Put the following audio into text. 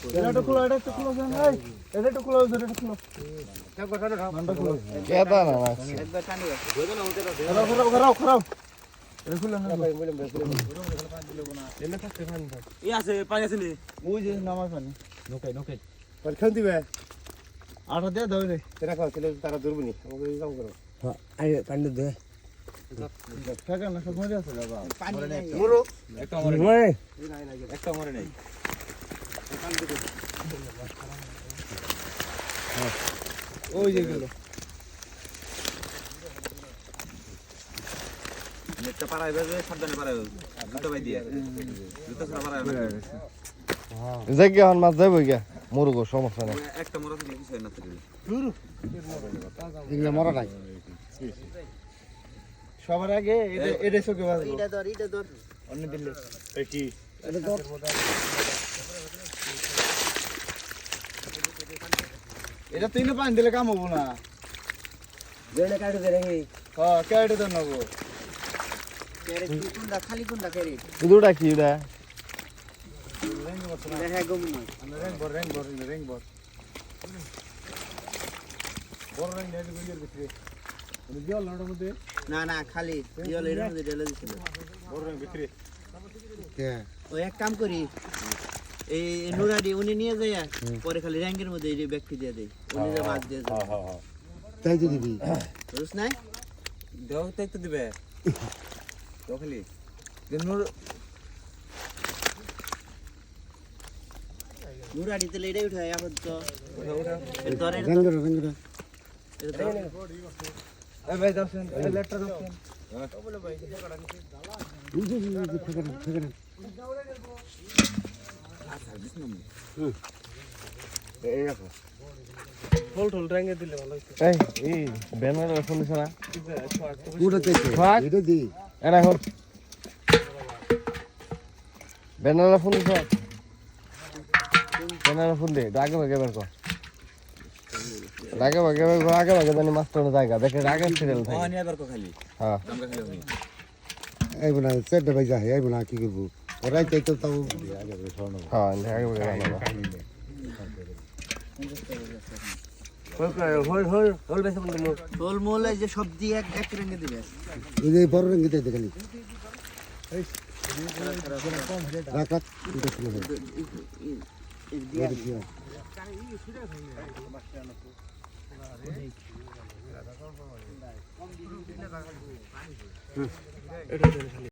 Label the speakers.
Speaker 1: এটা খোলো জান ভাই এটা খোলো এটা খোলো একবার কাটো নামটা খোলো
Speaker 2: কেদা না
Speaker 1: একবার টানি খারাপ এটা খুলে না ভাই বললাম এলে থাকতে পানি ভাই এই আছে পানি আছে নি ওই যে নামার পানি নোকে পর খান দিবে আটা দে দাও রে তেরা খাও চলে তারা দূরবনি আমাকে কাম করো হ্যাঁ আই পানি দে টাকা না সব মরে আছে বাবা পানি নাই মরো একটা মরে নাই একটা মরে নাই পানি দে ওই যে গেল নেটটা পারাইবে যে সাবধানে পারাইবে জুতা বাই দিয়ে জুতা ছাড়া পারাইবে না
Speaker 2: জায়গা হন মাছ যাইব গিয়া মরুগো সমস্যা নাই
Speaker 1: একটা মরা থাকলে কিছু হয় না তাহলে
Speaker 2: ইংলা মরা নাই
Speaker 1: সবার আগে এটা চোখে বাজলো এটা ধর অন্য দিলে এই কি এটা ধর এটা তিন পানি দিলে কাম হবো না জেলে কাটে দে রে হ্যাঁ কাটে দে নগো কেরে কোনটা খালি কোনটা কেরে
Speaker 2: দুটা কি এটা
Speaker 1: দেখা গম না রেং বর বড় রেং নেট গইয়ের ভিতরে দিয়াল নাড়ার মধ্যে না খালি দিয়াল এর মধ্যে ঢেলে দিছিল বড় রেং ভিতরে কে ওই এক কাম করি এই নুরাডি উনি নিয়ে যায় পরে খালি র্যাঙ্গের মধ্যে এই ব্যক্তি দিয়ে দেই উনি যে মাছ দিয়ে যায় হ্যাঁ তাই তো দিবি বুঝছ নাই দেও তাই তো দিবে তো খালি নুরাডি তেলে এটাই উঠায় এখন তো ধরে র্যাঙ্গের এই ভাই দাও এই লেটার দাও বলে ভাই ফেকেন ঠোল রেঙ্গে দিলে ভালো হইতো
Speaker 2: এই ব্যানার ফোন দিছ না
Speaker 1: পুরো দেখে এটা দি
Speaker 2: এটা এখন ব্যানার ফোন দিছ ব্যানার ফোন দে আগে বের কর আগে জানি মাস্টার জায়গা দেখে আগে সিরিয়াল থাকে
Speaker 1: ওখানে এবার কো খালি
Speaker 2: হ্যাঁ
Speaker 1: আমরা খালি ওখানে
Speaker 3: আইব না সেট ভাই যায় আইব না কি করব ওরাই চাই তো তাও
Speaker 2: হ্যাঁ আগে
Speaker 1: হোল মোলে যে সবজি এক রেঙ্গে দিবে
Speaker 3: এই যে বড় রঙ দিতে দেখালি রাখাত এটা ছিল
Speaker 1: এটা